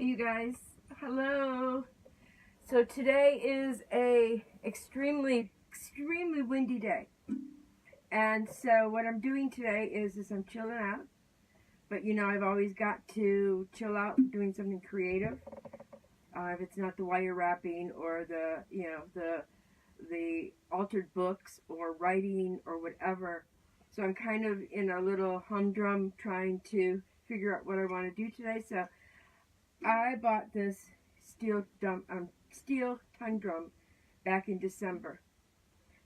you guys. Hello. So today is a extremely windy day. And so what I'm doing today is I'm chilling out. But you know, I've always got to chill out doing something creative. If it's not the wire wrapping or the altered books or writing or whatever. So I'm kind of in a little humdrum trying to figure out what I want to do today. So I bought this steel tongue drum back in December.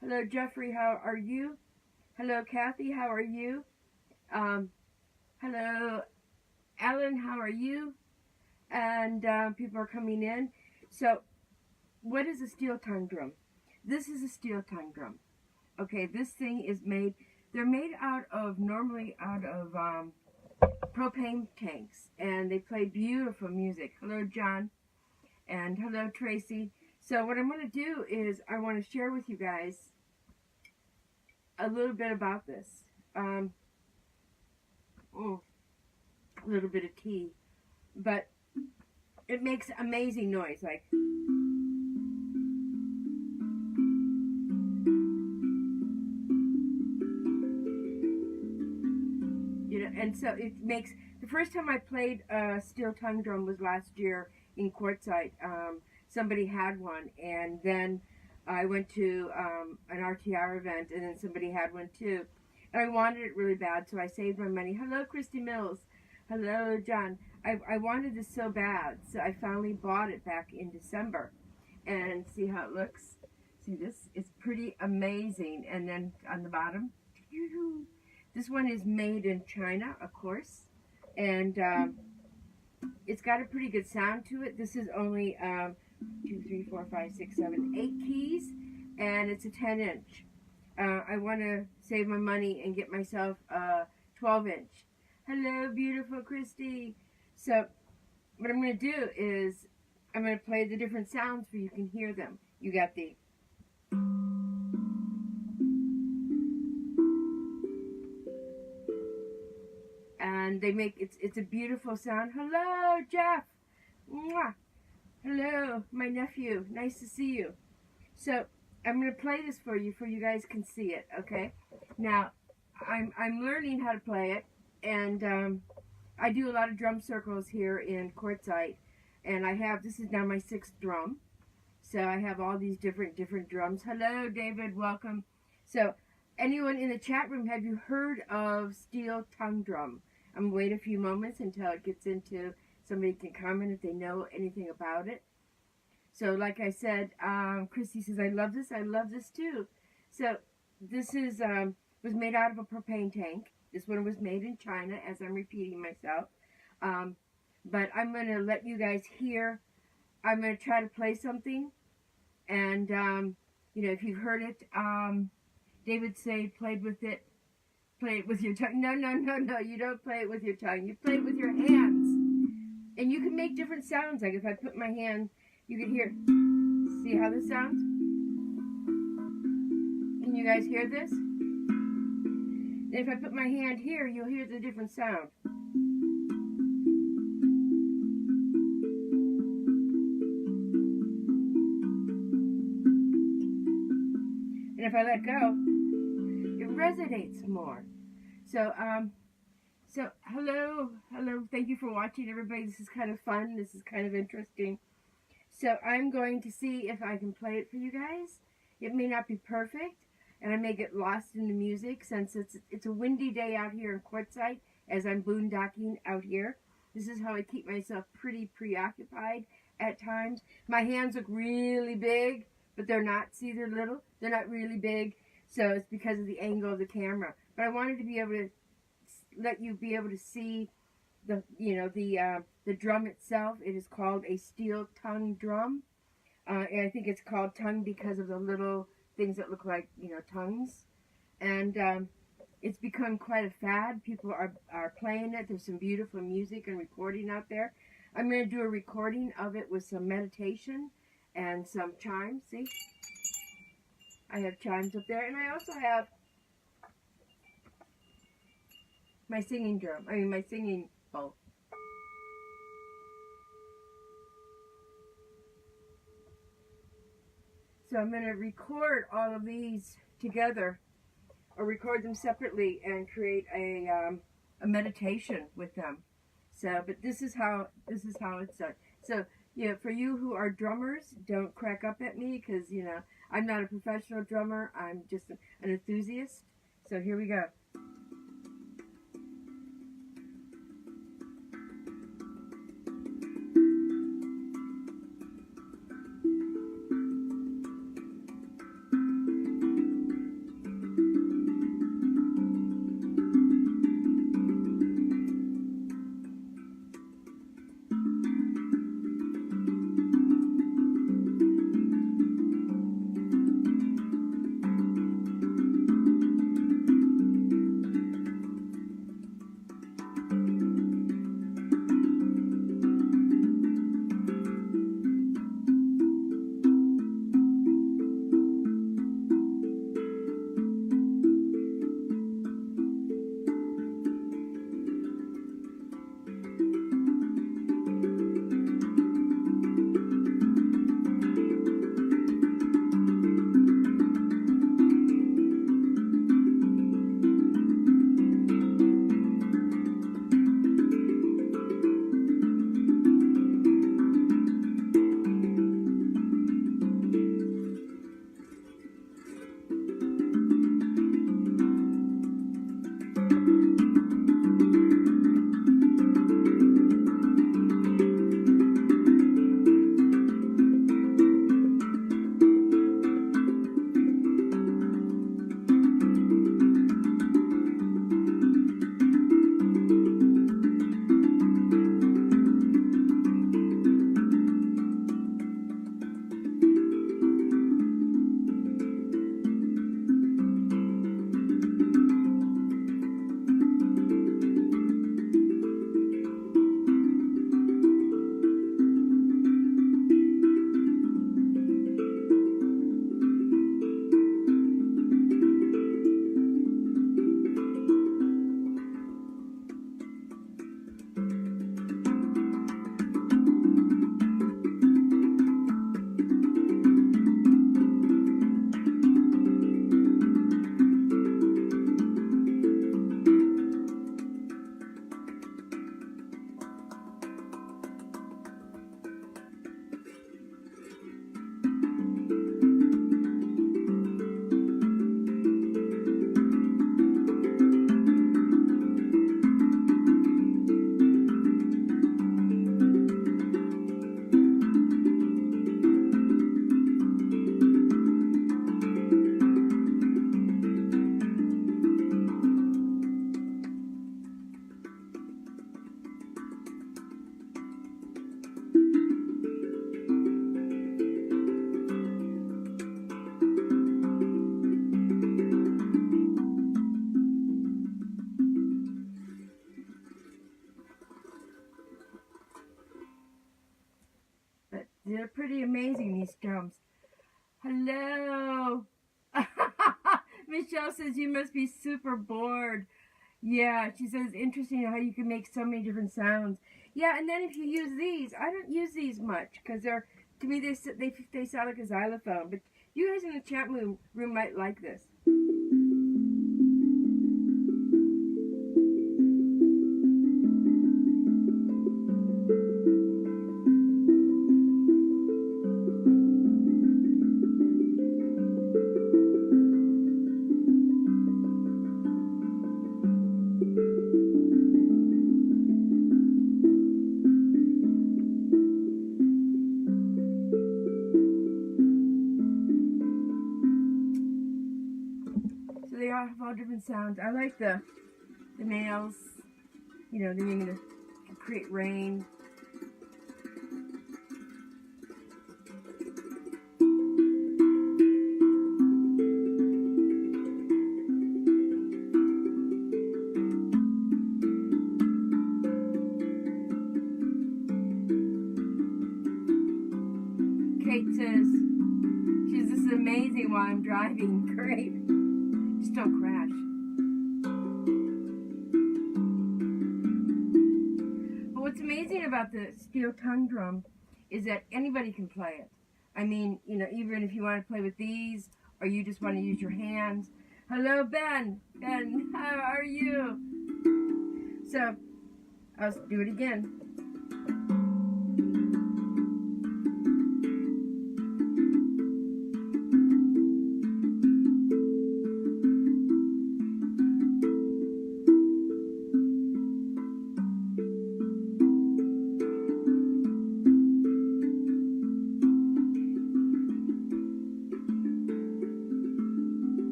Hello, Jeffrey. How are you? Hello, Kathy. How are you? Hello, Ellen. How are you? And people are coming in. So, what is a steel tongue drum? This is a steel tongue drum. Okay, this thing is made. They're made normally out of propane tanks, and they play beautiful music. Hello, John, and hello, Tracy. So what I'm going to do is I want to share with you guys a little bit about this. A little bit of tea, but it makes amazing noise, like. And so it makes, the first time I played a steel tongue drum was last year in Quartzsite. Somebody had one, and then I went to an RTR event, and then somebody had one too. And I wanted it really bad, so I saved my money. Hello, Christy Mills. Hello, John. I wanted this so bad, so I finally bought it back in December. And see how it looks? See this? It's pretty amazing. And then on the bottom, this one is made in China, of course, and it's got a pretty good sound to it. This is only 2, 3, 4, 5, 6, 7, 8 keys, and it's a 10-inch. I want to save my money and get myself a 12-inch. Hello, beautiful Christy. So what I'm going to do is I'm going to play the different sounds so you can hear them. You got the... And they make, it's a beautiful sound. Hello, Jeff. Mwah. Hello, my nephew. Nice to see you. So I'm going to play this for you guys can see it, okay? Now, I'm learning how to play it, and I do a lot of drum circles here in Quartzsite, and this is now my 6th drum. So I have all these different drums. Hello, David. Welcome. So anyone in the chat room, have you heard of steel tongue drum? I'm going to wait a few moments until it gets into, somebody can comment if they know anything about it. So like I said, Christy says, I love this too. So this is was made out of a propane tank. This one was made in China, as I'm repeating myself. But I'm going to let you guys hear. I'm going to try to play something. And, you know, if you've heard it, David say played with it. Play it with your tongue. No, you don't play it with your tongue. You play it with your hands. And you can make different sounds. Like if I put my hand, you can hear. See how this sounds? Can you guys hear this? And if I put my hand here, you'll hear the different sound. And if I let go, resonates more. So hello, thank you for watching, everybody. This is kind of fun. This is kind of interesting. So I'm going to see if I can play it for you guys. It may not be perfect, and I may get lost in the music since it's a windy day out here in Quartzsite as I'm boondocking out here. This is how I keep myself pretty preoccupied at times. My hands look really big, but they're not. See, they're little. They're not really big. So it's because of the angle of the camera. But I wanted to be able to let you be able to see the drum itself. It is called a steel tongue drum. And I think it's called tongue because of the little things that look like, tongues. And it's become quite a fad. People are playing it. There's some beautiful music and recording out there. I'm going to do a recording of it with some meditation and some chimes. See? I have chimes up there, and I also have my singing bowl. So I'm going to record all of these together, or record them separately and create a meditation with them. So, but this is how it's done. So, yeah, for you who are drummers, don't crack up at me because, you know, I'm not a professional drummer. I'm just an enthusiast. So here we go. But they're pretty amazing, these drums. Hello. Michelle says you must be super bored. Yeah, she says interesting how you can make so many different sounds. Yeah, and then if you use these, I don't use these much because they're, to me, they sound like a xylophone. But you guys in the chat room might like this. They all have all different sounds. I like the nails, you know, they're going to create rain. Kate says, this is amazing while I'm driving. Great. Just don't crash. But what's amazing about the steel tongue drum is that anybody can play it. I mean, you know, even if you want to play with these or you just want to use your hands. Hello, Ben. Ben, how are you? So, I'll do it again.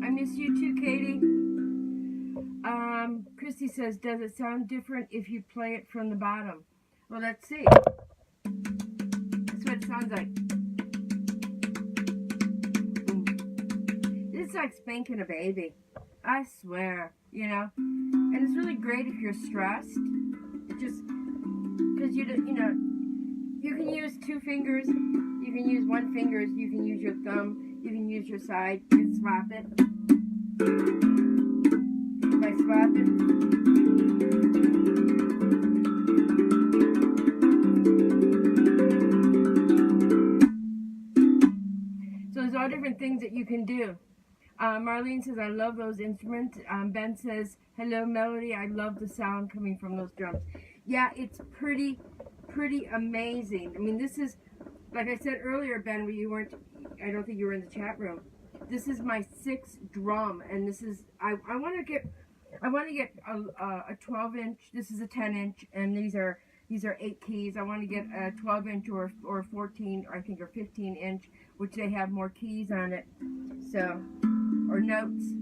I miss you too, Katie. Christy says, does it sound different if you play it from the bottom? Well, let's see. That's what it sounds like. It's like spanking a baby. I swear, you know. And it's really great if you're stressed. It just, because you know, you can use 2 fingers. You can use 1 finger. You can use your thumb. You can use your side. You can swap it. By swapping. So there's all different things that you can do. Marlene says, I love those instruments. Ben says, hello, Melody. I love the sound coming from those drums. Yeah, it's pretty amazing. I mean, this is, like I said earlier, Ben, where you weren't, I don't think you were in the chat room. This is my 6th drum, and this is, I want to get a 12-inch. This is a 10-inch, and these are 8 keys. I want to get a 12-inch or 14, or I think, or 15-inch, which they have more keys on it. So, or notes.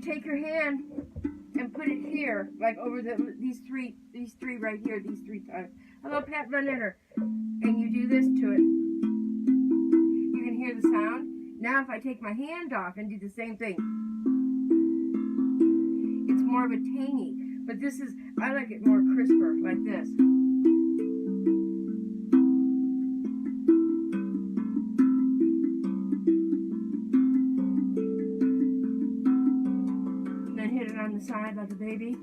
Take your hand and put it here, like over these three right here, these 3 times. Hello, Pat Van Etter. And you do this to it. You can hear the sound. Now, if I take my hand off and do the same thing, it's more of a tangy. But this is, I like it more crisper, like this. On the side like a baby.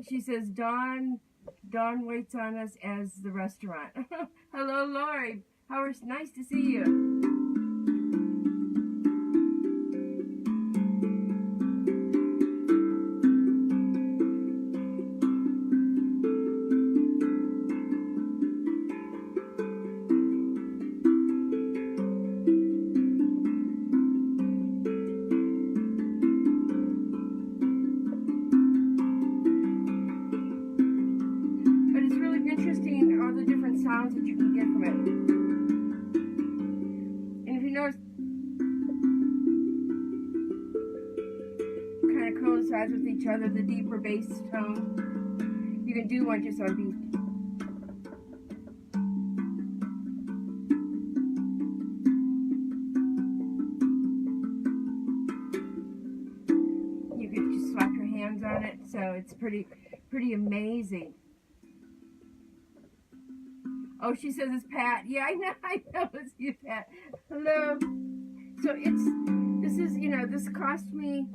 She says Dawn waits on us as the restaurant. Hello, Lori. Nice to see you. Sounds that you can get from it. And if you notice, kind of coincides with each other, the deeper bass tone. You can do one just on beat. You can just slap your hands on it, so it's pretty amazing. Oh, she says it's Pat. Yeah, I know it's you, Pat. Hello. So this cost me,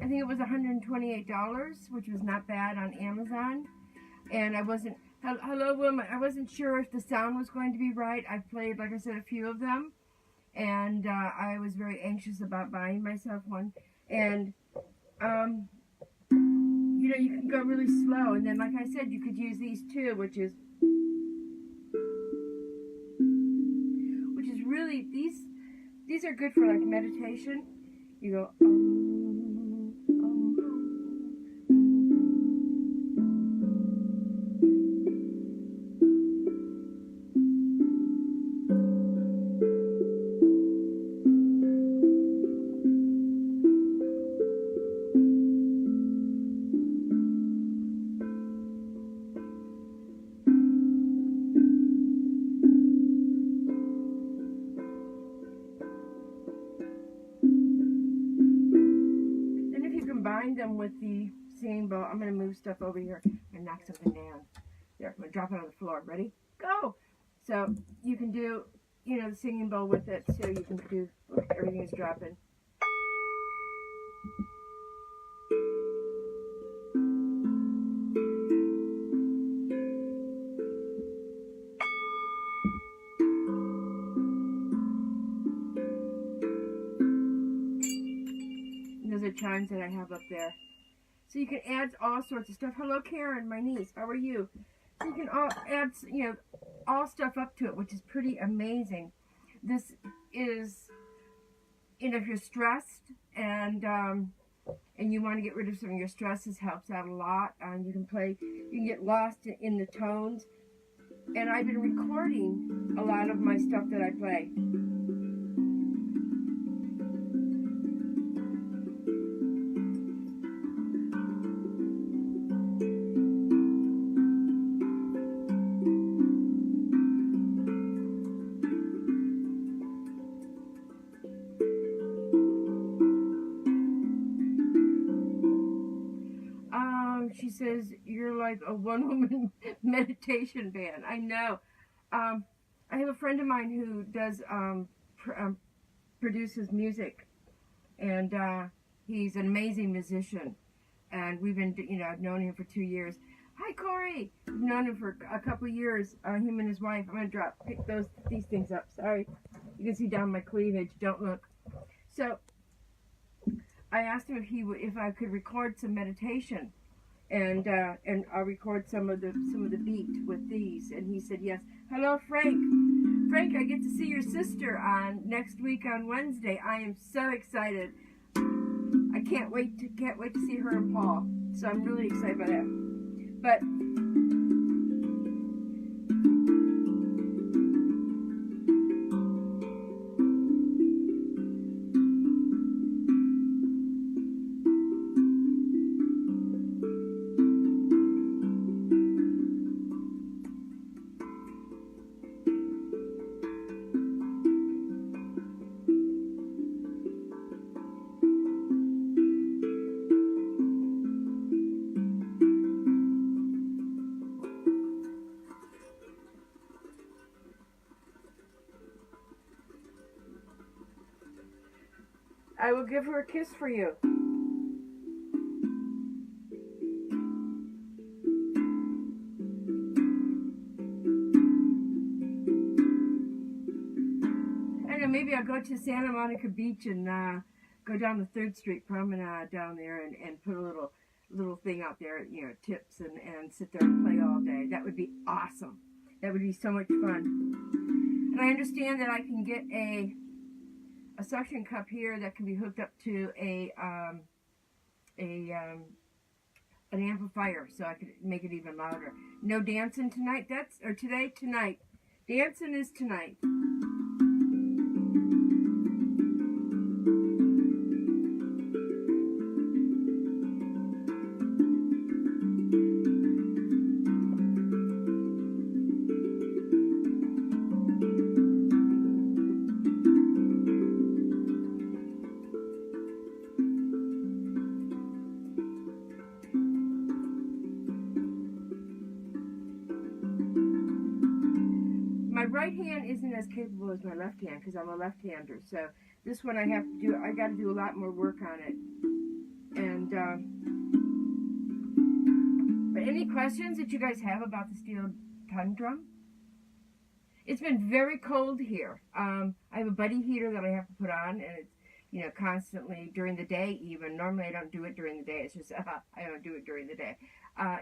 I think it was $128, which was not bad on Amazon. And hello, Wilma. I wasn't sure if the sound was going to be right. I've played, like I said, a few of them. And I was very anxious about buying myself one. And, you can go really slow. And then, like I said, you could use these too, which is really, these are good for like meditation. You go, combine them with the singing bowl. I'm going to move stuff over here and knock something down. There, I'm going to drop it on the floor. Ready? Go! So you can do, you know, the singing bowl with it. So you can do, everything is dropping. Those are chimes that I have up there. So you can add all sorts of stuff. Hello, Karen, my niece. How are you? So you can all add, you know, all stuff up to it, which is pretty amazing. This is, you know, if you're stressed and you want to get rid of some of your stress, this helps out a lot. You can play, you can get lost in the tones. And I've been recording a lot of my stuff that I play. She says, you're like a one-woman meditation band. I know. I have a friend of mine who does produces music, and he's an amazing musician. And we've been, you know, I've known him for 2 years. Hi, Corey. I've known him for a couple of years. Him and his wife. I'm gonna pick these things up. Sorry, you can see down my cleavage. Don't look. So I asked him if I could record some meditation. And I'll record some of the beat with these. And he said yes. Hello, Frank. Frank, I get to see your sister on next week on Wednesday. I am so excited. I can't wait to see her and Paul. So I'm really excited about that. But I will give her a kiss for you. I don't know, maybe I'll go to Santa Monica Beach and go down the 3rd Street Promenade down there and put a little thing out there, you know, tips and sit there and play all day. That would be awesome. That would be so much fun. And I understand that I can get a suction cup here that can be hooked up to an amplifier, so I could make it even louder. No dancing tonight. Tonight. Dancing is tonight. My right hand isn't as capable as my left hand because I'm a left-hander. So this one I got to do a lot more work on it. And but any questions that you guys have about the steel tongue drum? It's been very cold here. I have a buddy heater that I have to put on, and it's, you know, constantly during the day even. Normally I don't do it during the day. It's just I don't do it during the day.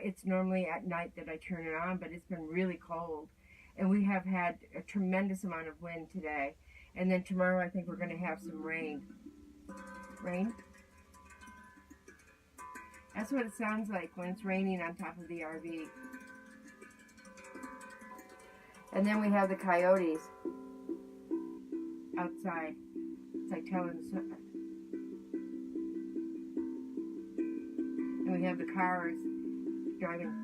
It's normally at night that I turn it on, but it's been really cold. And we have had a tremendous amount of wind today. And then tomorrow I think we're going to have some rain. Rain? That's what it sounds like when it's raining on top of the RV. And then we have the coyotes outside. It's like telling the sun. And we have the cars driving.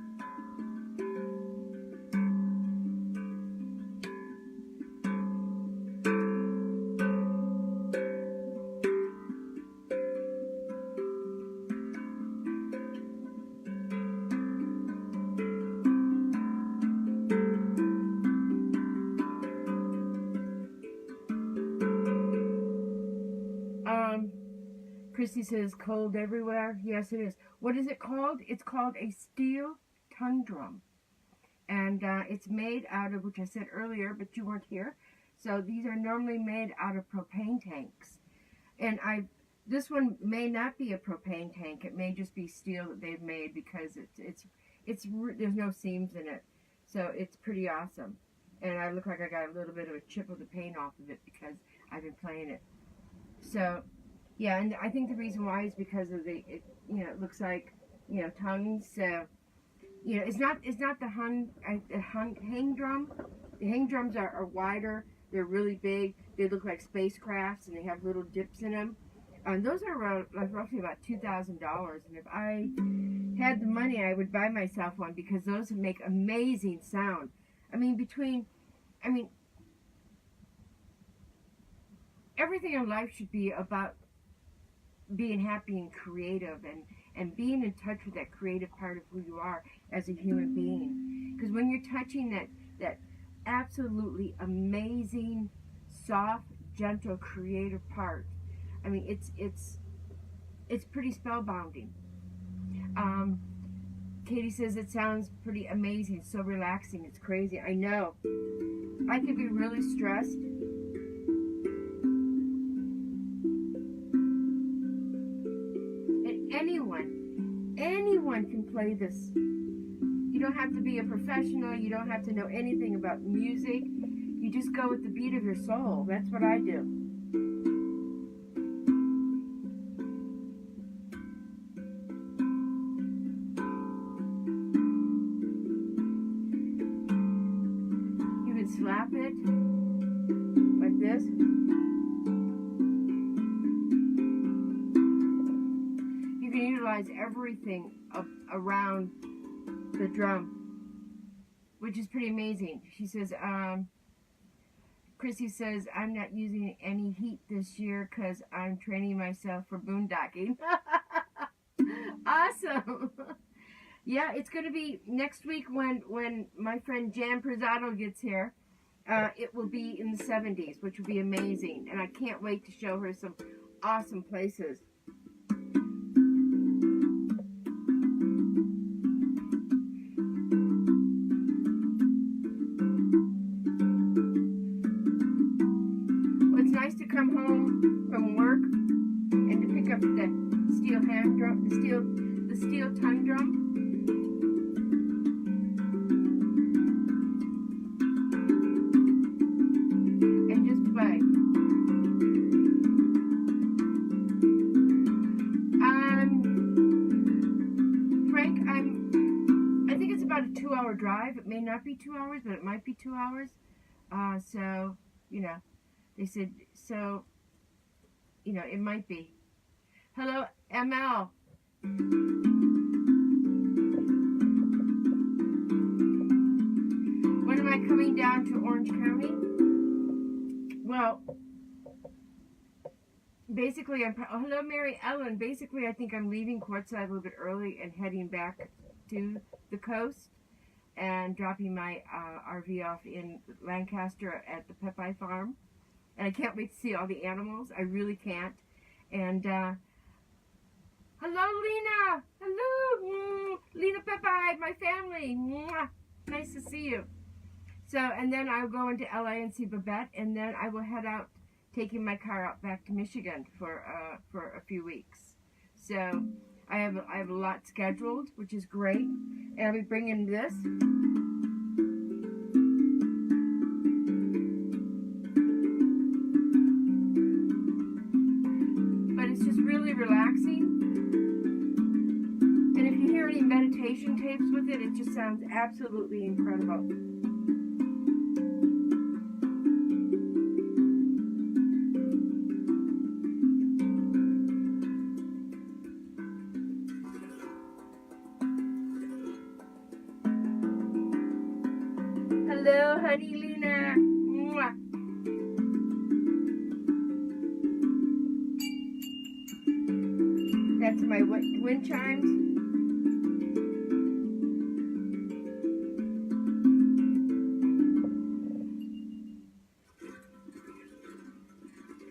Christy says cold everywhere. Yes, it is. What is it called? It's called a steel tongue drum. And it's made out of, which I said earlier, but you weren't here. So these are normally made out of propane tanks. And this one may not be a propane tank. It may just be steel that they've made because there's no seams in it. So it's pretty awesome. And I look like I got a little bit of a chip of the paint off of it because I've been playing it. So, yeah, and I think the reason why is because of it looks like, tongues. So, it's not the hang drum. The hang drums are wider. They're really big. They look like spacecrafts, and they have little dips in them. And those are roughly about $2,000. And if I had the money, I would buy myself one because those make amazing sound. Everything in life should be about being happy and creative and being in touch with that creative part of who you are as a human being. Because when you're touching that absolutely amazing, soft, gentle, creative part, it's pretty spellbinding. Katie says it sounds pretty amazing, so relaxing. It's crazy. I know. I could be really stressed. And anyone can play this. You don't have to be a professional. You don't have to know anything about music. You just go with the beat of your soul. That's what I do. Slap it like this. You can utilize everything around the drum, which is pretty amazing. She says, Chrissy says, I'm not using any heat this year because I'm training myself for boondocking. Awesome. Yeah, it's going to be next week when my friend Jan Prezado gets here. It will be in the 70s, which will be amazing. And I can't wait to show her some awesome places. Well, it's nice to come home from work and to pick up the steel hand drum, the steel tongue drum. Drive. It may not be 2 hours, but it might be 2 hours. So, they said, so, it might be. Hello, ML. When am I coming down to Orange County? Well, basically, hello, Mary Ellen. Basically, I think I'm leaving Quartzsite a little bit early and heading back to the coast. And dropping my RV off in Lancaster at the Pepaj farm. And I can't wait to see all the animals. I really can't. And, hello, Lena! Hello! Lena Pepaj, my family! Nice to see you. So, and then I'll go into LA and see Babette, and then I will head out, taking my car out back to Michigan for a few weeks. So, I have a lot scheduled, which is great. And I'll be bringing this. But it's just really relaxing. And if you hear any meditation tapes with it, it just sounds absolutely incredible. Hello, honey Lena. Mwah. That's my wind chimes.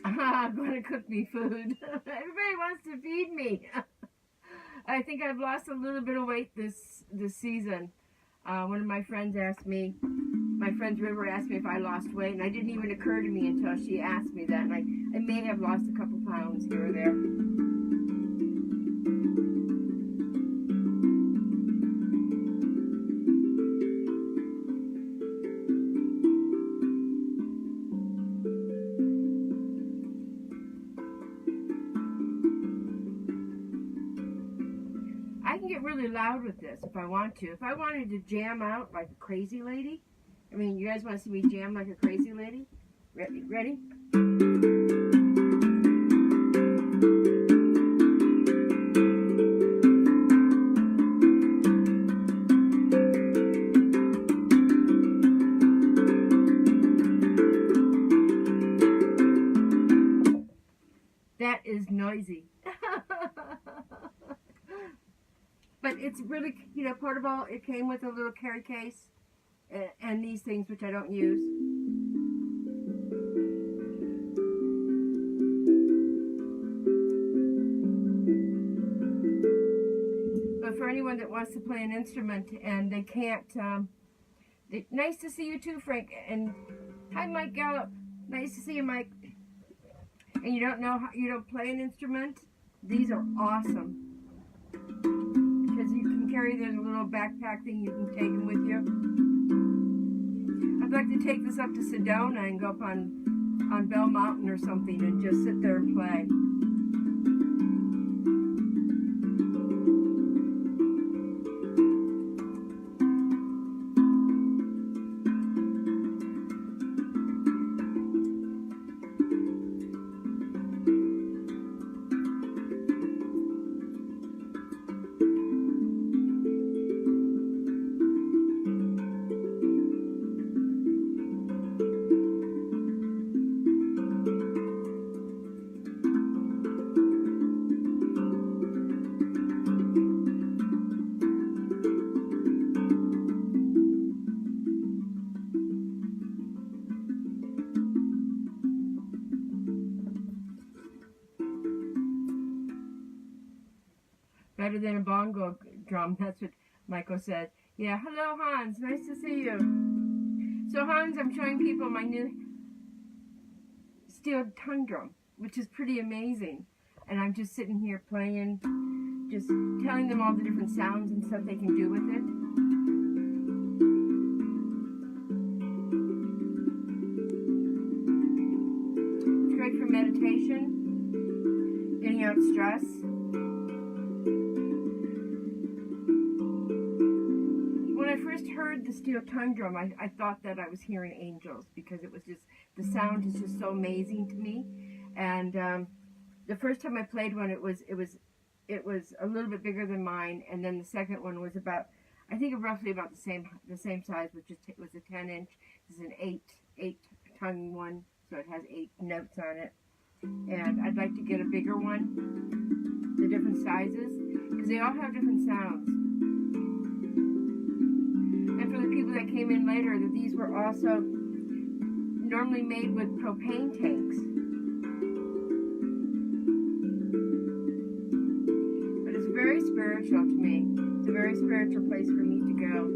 I'm going to cook me food. Everybody wants to feed me. I think I've lost a little bit of weight this season. One of my friends asked me, my friend River asked me if I lost weight, and it didn't even occur to me until she asked me that. And I may have lost a couple pounds here or there. I can get really loud with this if I want to. If I wanted to jam out like a crazy lady, I mean, you guys want to see me jam like a crazy lady? Ready? That is noisy. But it's really, you know, portable. It came with a little carry case and these things, which I don't use. But for anyone that wants to play an instrument and they can't, nice to see you too, Frank. And hi, Mike Gallup. Nice to see you, Mike. And you don't know how, you don't play an instrument? These are awesome. Because you can carry there's a little backpack thing, you can take them with you. I'd like to take this up to Sedona and go up on Bell Mountain or something and just sit there and play. Better than a bongo drum, that's what Michael said. Yeah, hello Hans, nice to see you. So Hans, I'm showing people my new steel tongue drum, which is pretty amazing. And I'm just sitting here playing, just telling them all the different sounds and stuff they can do with it. It's great for meditation, getting out stress. When I first heard the steel tongue drum, I thought that I was hearing angels because it was just, the sound is just so amazing to me. And the first time I played one, it was a little bit bigger than mine, and then the second one was about, I think roughly about the same size, which was a 10-inch. This is an 8 tongue one, so it has 8 notes on it. And I'd like to get a bigger one, the different sizes, because they all have different sounds. And for the people that came in later, that these were also normally made with propane tanks. But it's very spiritual to me. It's a very spiritual place for me to go.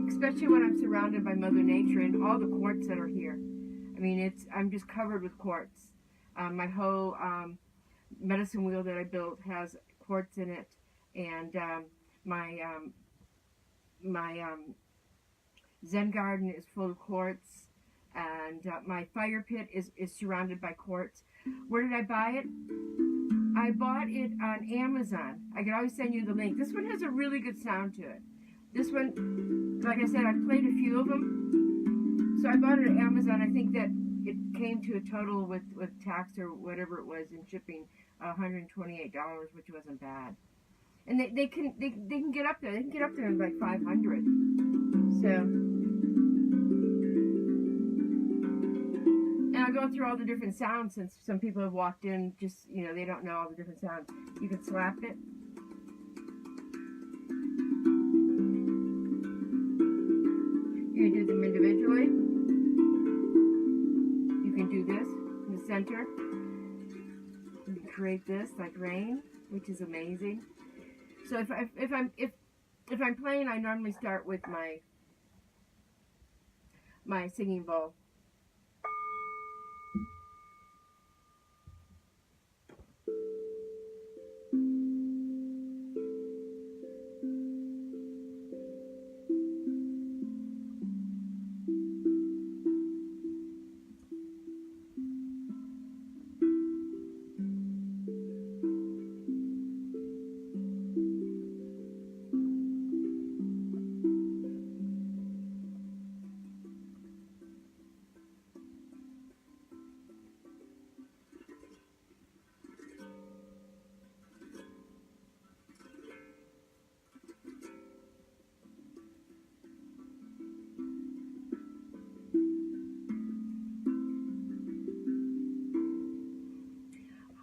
Especially when I'm surrounded by Mother Nature and all the quartz that are here. I mean, I'm just covered with quartz. My whole medicine wheel that I built has quartz in it. And my Zen garden is full of quartz, and my fire pit is surrounded by quartz. Where did I buy it? I bought it on Amazon. I can always send you the link. This one has a really good sound to it. This one, like I said, I've played a few of them. So I bought it at Amazon. I think that it came to a total with tax or whatever it was in shipping, $128, which wasn't bad. And they can get up there. They can get up there in like 500. So, and I'll go through all the different sounds since some people have walked in. Just, you know, they don't know all the different sounds. You can slap it. You can do them individually. You can do this in the center. You can create this like rain, which is amazing. So if I'm playing, I normally start with my singing bowl.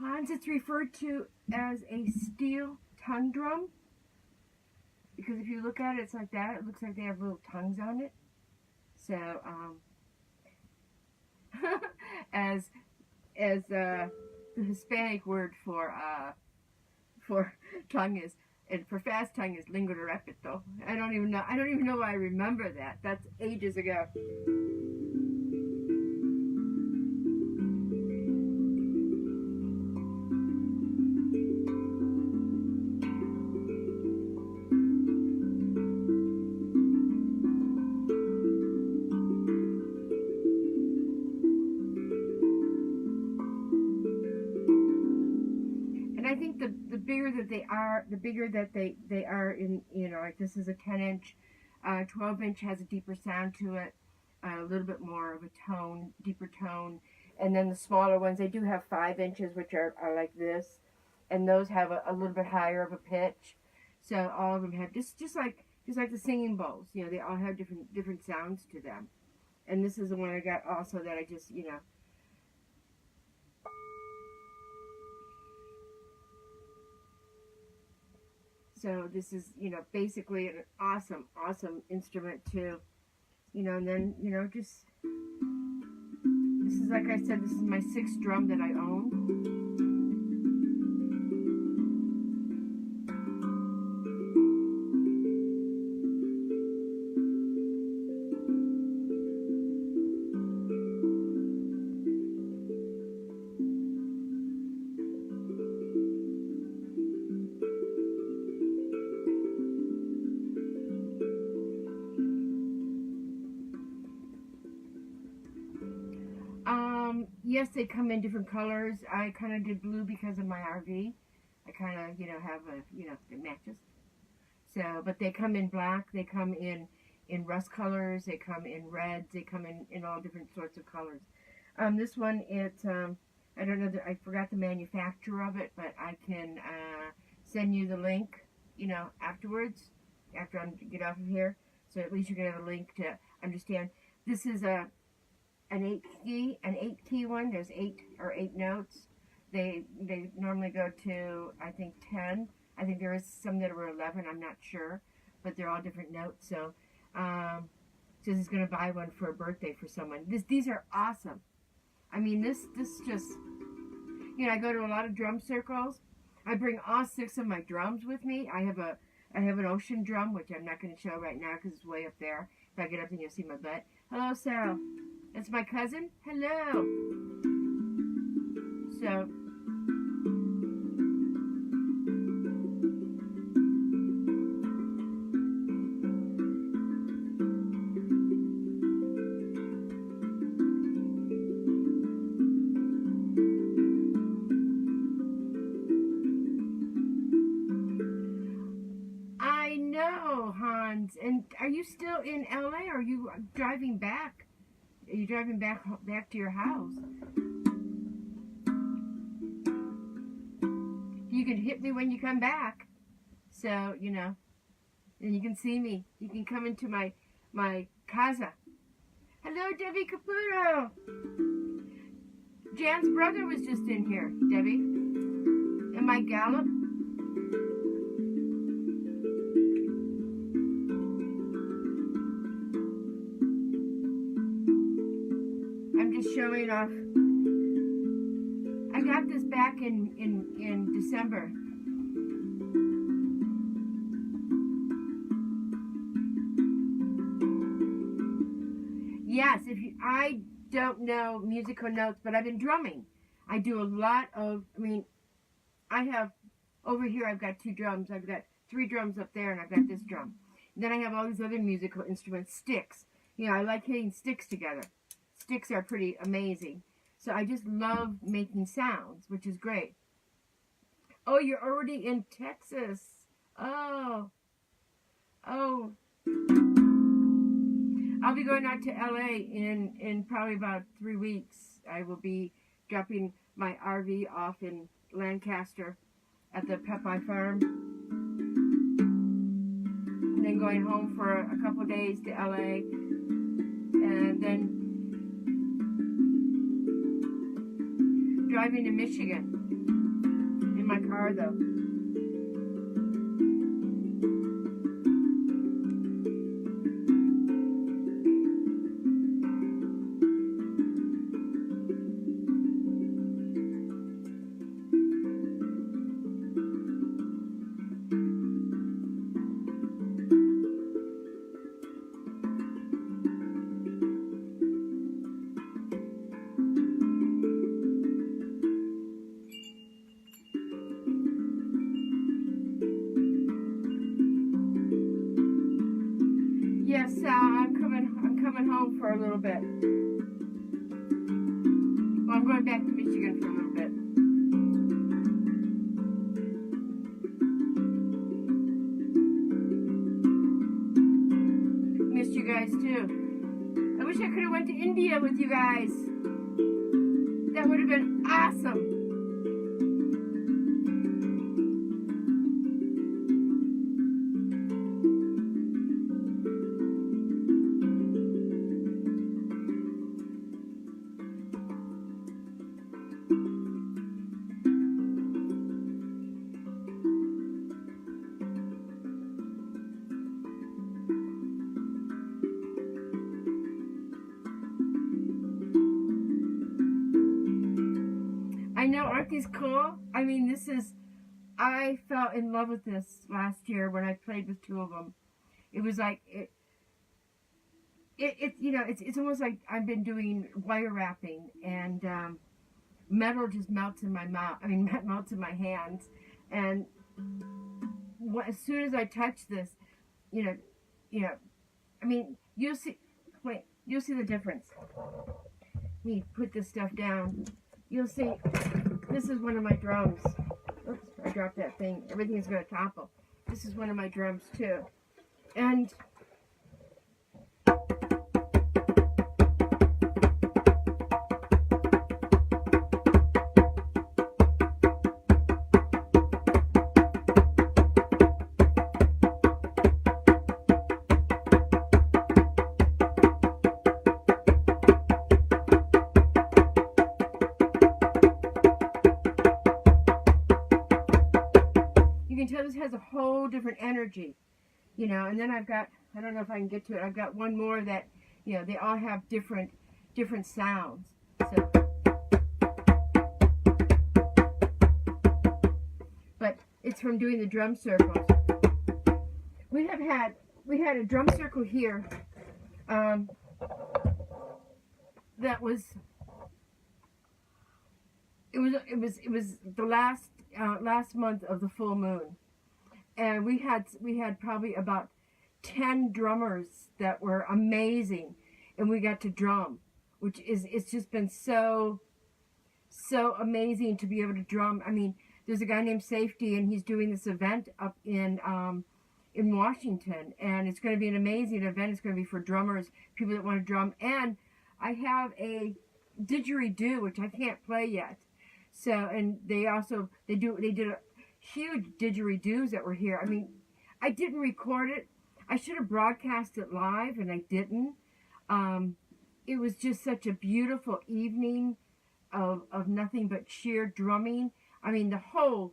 Hans, it's referred to as a steel tongue drum because if you look at it, it's like that. It looks like they have little tongues on it. So, as the Hispanic word for tongue is, and for fast tongue is lengua de repito. I don't even know why I remember that. That's ages ago. I think the bigger that they are, the bigger that they are in, you know, like this is a 10-inch, 12-inch has a deeper sound to it, a little bit more of a tone, deeper tone, and then the smaller ones, they do have 5 inches, which are like this, and those have a little bit higher of a pitch. So all of them have just like the singing bowls, you know, they all have different sounds to them, and this is the one I got also that I just, you know. So this is, you know, basically an awesome instrument too. You know, and then, you know, just, this is, like I said, this is my 6th drum that I own. Yes, they come in different colors. I kind of did blue because of my RV. I kind of, you know, have a, you know, it matches. So, but they come in black. They come in rust colors. They come in reds. They come in all different sorts of colors. This one, it's, I don't know, I forgot the manufacturer of it, but I can send you the link, you know, afterwards, after I get off of here. So at least you're going to have a link to understand. This is an 8 key one. There's 8 notes. They normally go to, I think, 10. I think there is some that are 11. I'm not sure, but they're all different notes. So, Sis is gonna buy one for a birthday for someone. These are awesome. I mean, this just, you know, I go to a lot of drum circles. I bring all 6 of my drums with me. I have an ocean drum, which I'm not going to show right now because it's way up there. If I get up then you'll see my butt. Hello, Sarah. That's my cousin. Hello. So, I know, Hans. And are you still in LA or are you driving back? Are you driving back to your house? You can hit me when you come back. So, you know, and you can see me. You can come into my casa. Hello, Debbie Caputo. Jan's brother was just in here, Debbie. And my Gallup. I'm just showing off back in December. Yes, I don't know musical notes, but I've been drumming. I do a lot of, I have, over here I've got 2 drums. I've got 3 drums up there, and I've got this drum. And then I have all these other musical instruments, sticks. I like hitting sticks together. Sticks are pretty amazing. So I just love making sounds, which is great. Oh, you're already in Texas. Oh. I'll be going out to LA in probably about 3 weeks. I will be dropping my RV off in Lancaster at the Pepaj farm. And then going home for a couple of days to LA. And then driving to Michigan in my car, though. Yes, I'm coming home for a little bit. Well, I'm going back to Michigan for a little bit. Missed you guys too. I wish I could have went to India with you guys. That would have been awesome. I know, aren't these cool? I fell in love with this last year when I played with 2 of them. It was like, it's almost like I've been doing wire wrapping, and metal just melts in my mouth. Melts in my hands. And as soon as I touch this, you'll see, you'll see the difference. Let me put this stuff down. You'll see, this is one of my drums. Oops, I dropped that thing. Everything's going to topple. This is one of my drums too. And you can tell this has a whole different energy, and then I've got, I don't know if I can get to it, I've got one more that, they all have different sounds. So, but it's from doing the drum circles. We had a drum circle here, that was, it was the last month of the full moon, and we had probably about 10 drummers that were amazing, and we got to drum, it's just been so amazing to be able to drum. There's a guy named Safety, and he's doing this event up in Washington, and it's going to be an amazing event. It's going to be for drummers, people that want to drum, and I have a didgeridoo, which I can't play yet. So, and they did a huge didgeridoos that were here. I didn't record it. I should have broadcast it live, and I didn't. It was just such a beautiful evening of nothing but sheer drumming. The whole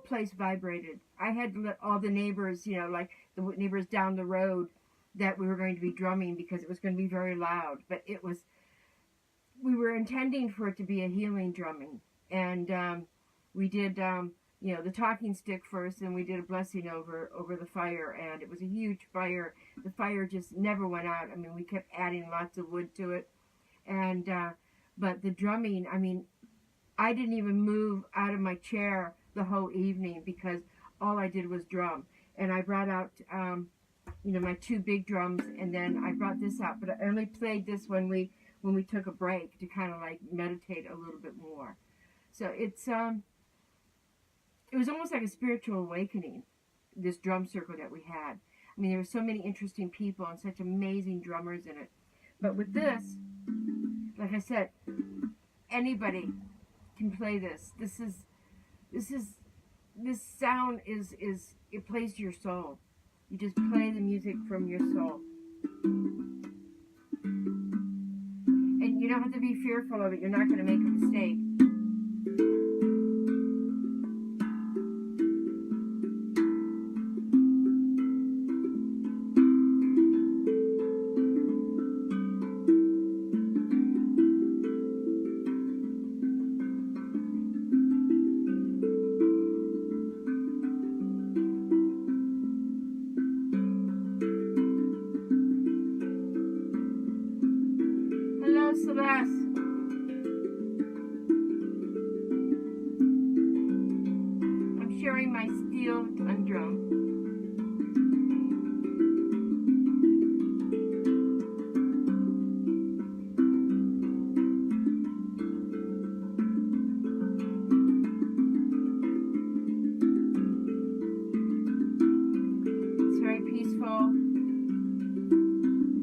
place vibrated. I had to let all the neighbors, like the neighbors down the road, that we were going to be drumming, because it was going to be very loud. But we were intending for it to be a healing drumming. And we did, you know, the talking stick first, and we did a blessing over the fire, and it was a huge fire. The fire just never went out. I mean, we kept adding lots of wood to it, and but the drumming, I mean, I didn't even move out of my chair the whole evening because all I did was drum. And I brought out, you know, my 2 big drums, and then I brought this out. But I only played this when we took a break to kind of like meditate a little bit more. So it's it was almost like a spiritual awakening, this drum circle that we had. I mean, there were so many interesting people and such amazing drummers in it. But with this, like I said, anybody can play this. This sound is it plays to your soul. You just play the music from your soul. And you don't have to be fearful of it. You're not going to make a mistake. Celeste. I'm sharing my steel drum. It's very peaceful.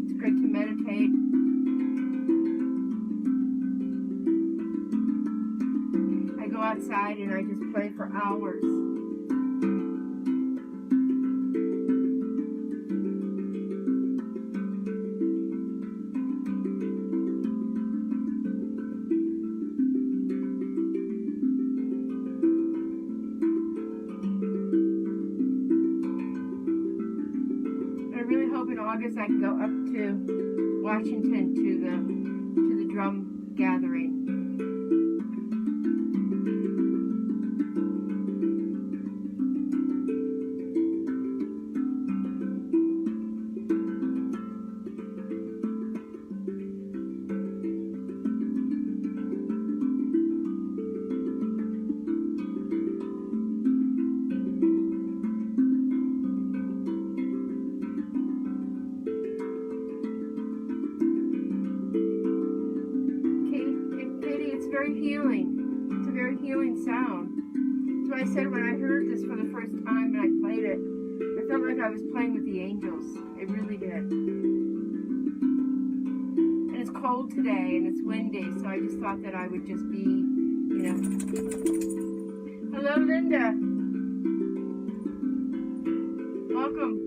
It's great to meditate. Outside and I just play for hours. I really hope in August I can go up to Washington to the drum gathering. Very healing. It's a very healing sound. So I said when I heard this for the first time and I played it, I felt like I was playing with the angels. It really did. And it's cold today and it's windy, so I just thought that I would just be, you know. Hello, Linda. Welcome.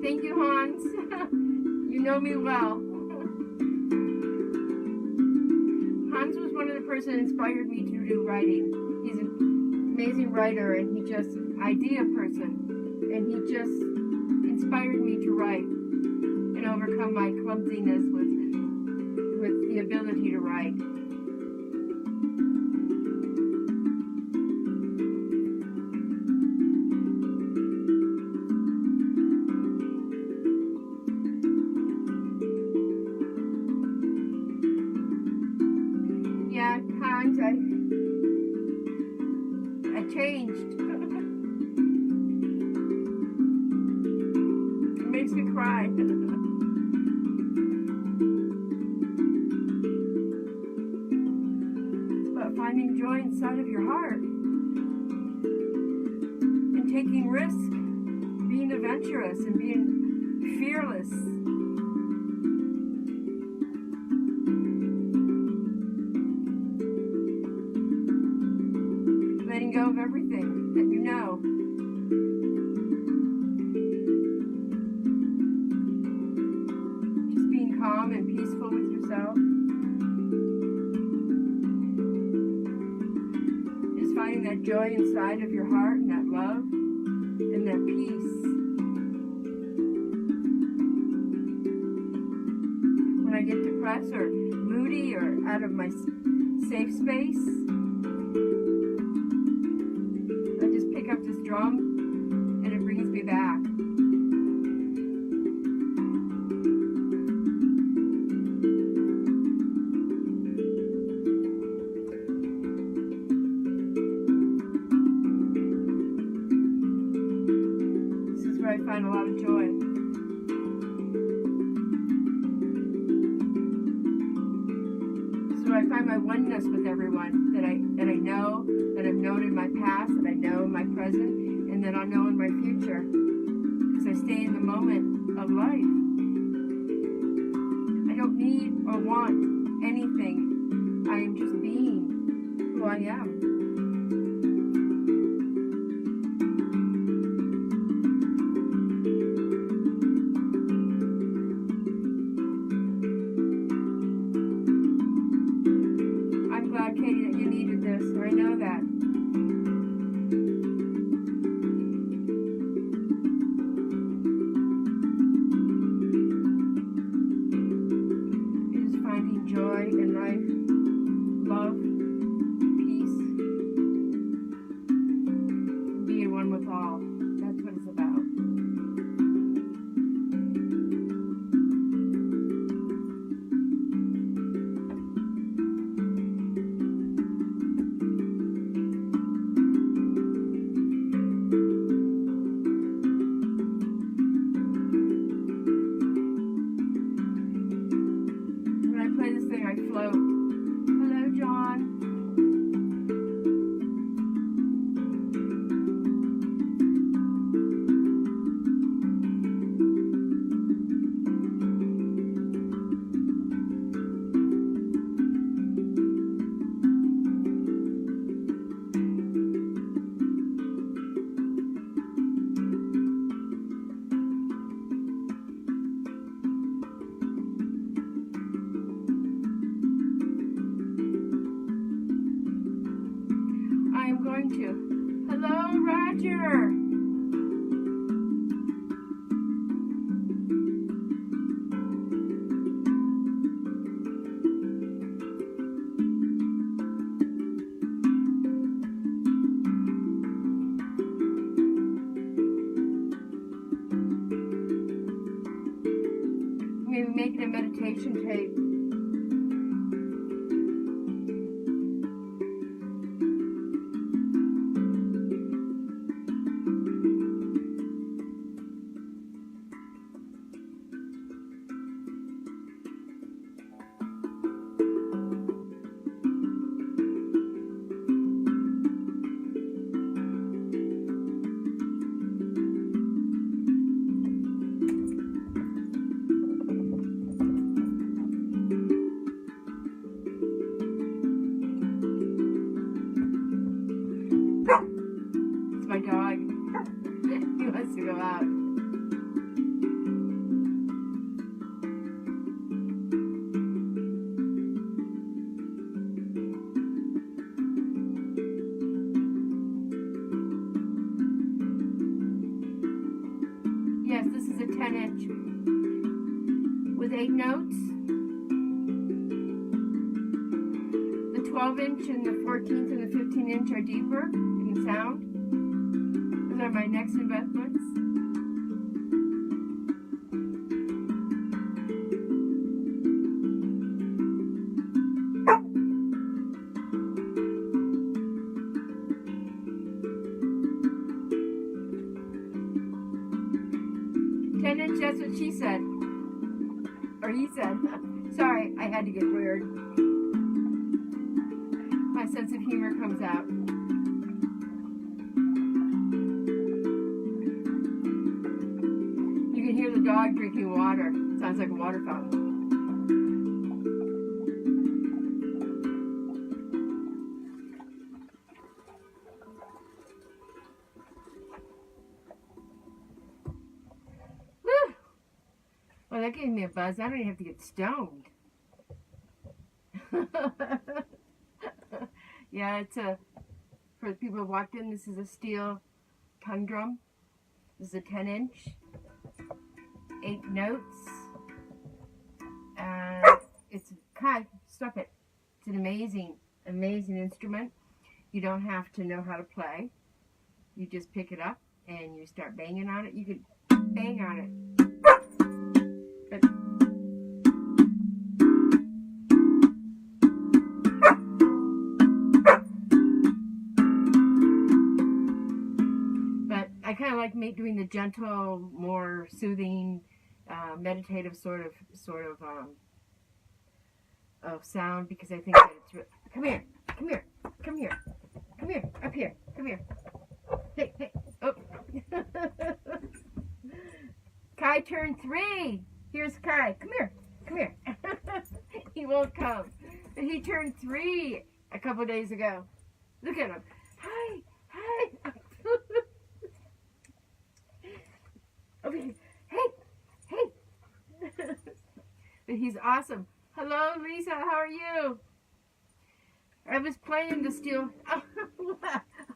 Thank you, Hans. You know me well. Hans was one of the person that inspired me to do writing. He's an amazing writer, and he just, idea person, and he just inspired me to write and overcome my clumsiness with the ability to write. Yeah, Hans, I changed. It makes me cry. It's about finding joy inside of your heart and taking risk, being adventurous and being fearless. Letting go of everything that you know. Just being calm and peaceful with yourself. Just finding that joy inside of your heart and that love and that peace. When I get depressed or moody, out of my safe space. I just pick up this drum and it brings me back. This is where I find a lot of joy. I find my oneness with everyone that I know, that I've known in my past, that I know in my present, and that I'll know in my future. Because I stay in the moment of life. I don't need or want anything. I am just being who I am. Katie, that you needed this. I know that. It is finding joy in life, love, peace, and being one with all. That's what it's about. I float. Hello, John. I'm going to. Hello, Roger. I'm going to be making a meditation tape. It's my dog. He wants to go out. Yes, this is a 10-inch with 8 notes. The 12-inch and the 14th and the 15-inch are deeper in the sound. Those are my next investments. That's what she said. Or he said. Sorry, I had to get weird. My sense of humor comes out. You can hear the dog drinking water. Sounds like a water fountain. Well, that gave me a buzz. I don't even have to get stoned. Yeah, it's a, for the people who walked in, this is a steel tongue drum. This is a 10-inch, 8 notes, and it's kind of, stop it. It's an amazing, amazing instrument. You don't have to know how to play. You just pick it up and you start banging on it. You could bang on it. But I kind of like doing the gentle, more soothing, meditative sort of sound, because I think that it's come here, come here, come here, come here, up here, come here. Hey, hey, oh. Kai turned 3. Here's Kai. Come here, come here. He won't come. But he turned 3 a couple days ago. Look at him. Hi, hi. Over here. Hey, hey. But he's awesome. Hello, Lisa. How are you? I was playing to steal. Oh,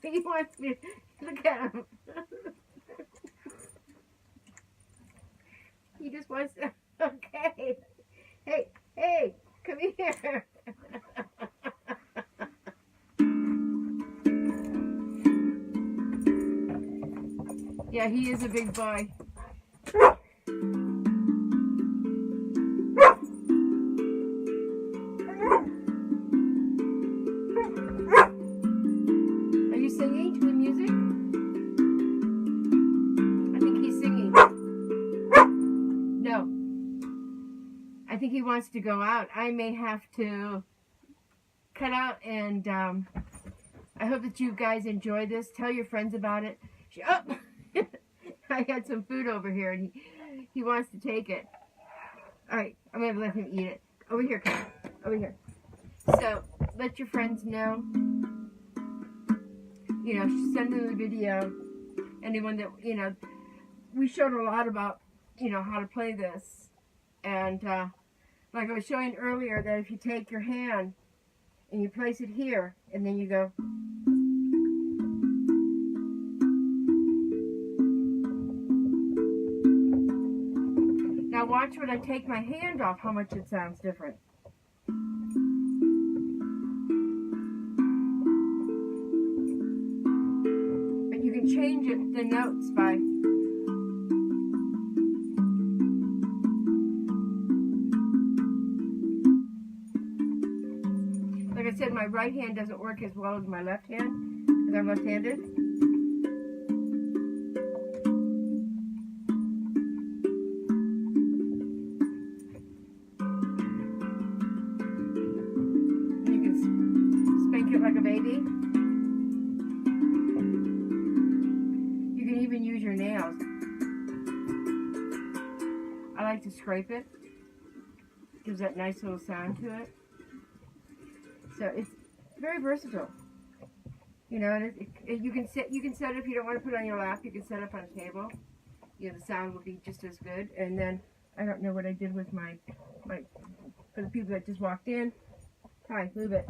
he wants me. Look at him. He just wants to. Okay. Hey, hey, come here. Yeah, he is a big boy. Are you singing to the music? I think he's singing. No. I think he wants to go out. I may have to cut out, and I hope that you guys enjoy this. Tell your friends about it. Oh! I had some food over here, and he wants to take it. All right, I'm going to let him eat it. Over here, come over here. So, let your friends know. You know, send them the video. Anyone that, you know, we showed a lot about, you know, how to play this. And like I was showing earlier, that if you take your hand and you place it here, and then you go. Now watch when I take my hand off, how much it sounds different. But you can change it, the notes by. Like I said, my right hand doesn't work as well as my left hand, because I'm left-handed. Like a baby. You can even use your nails. I like to scrape it. Gives that nice little sound to it. So it's very versatile. You know, and you can set it if you don't want to put it on your lap. You can set it up on a table. You know, the sound will be just as good. And then I don't know what I did with my for the people that just walked in. Hi, move it.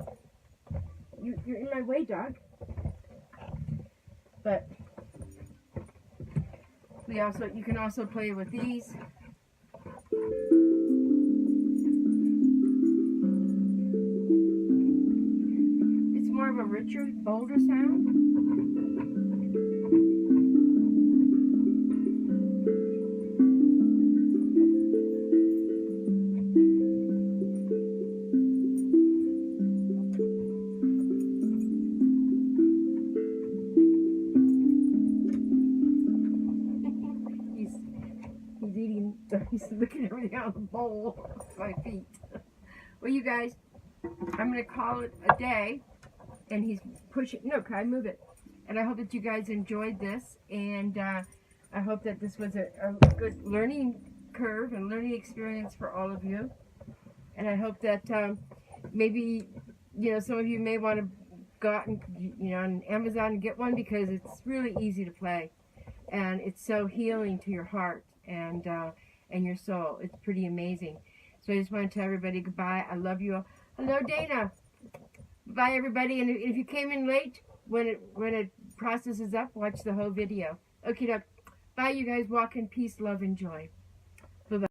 You're in my way, dog. But you can also play with these. It's more of a richer, bolder sound. He's looking at everything out of the bowl of my feet. Well, you guys, I'm going to call it a day. And he's pushing. No, Kai, move it. And I hope that you guys enjoyed this. And I hope that this was a good learning curve and learning experience for all of you. And I hope that maybe, you know, some of you may want to go out and, you know, on Amazon and get one, because it's really easy to play. And it's so healing to your heart and your soul. It's pretty amazing. So I just want to tell everybody goodbye. I love you all. Hello, Dana. Bye, everybody. And if you came in late, when it processes up, watch the whole video. Okay, bye, you guys. Walk in peace, love, and joy.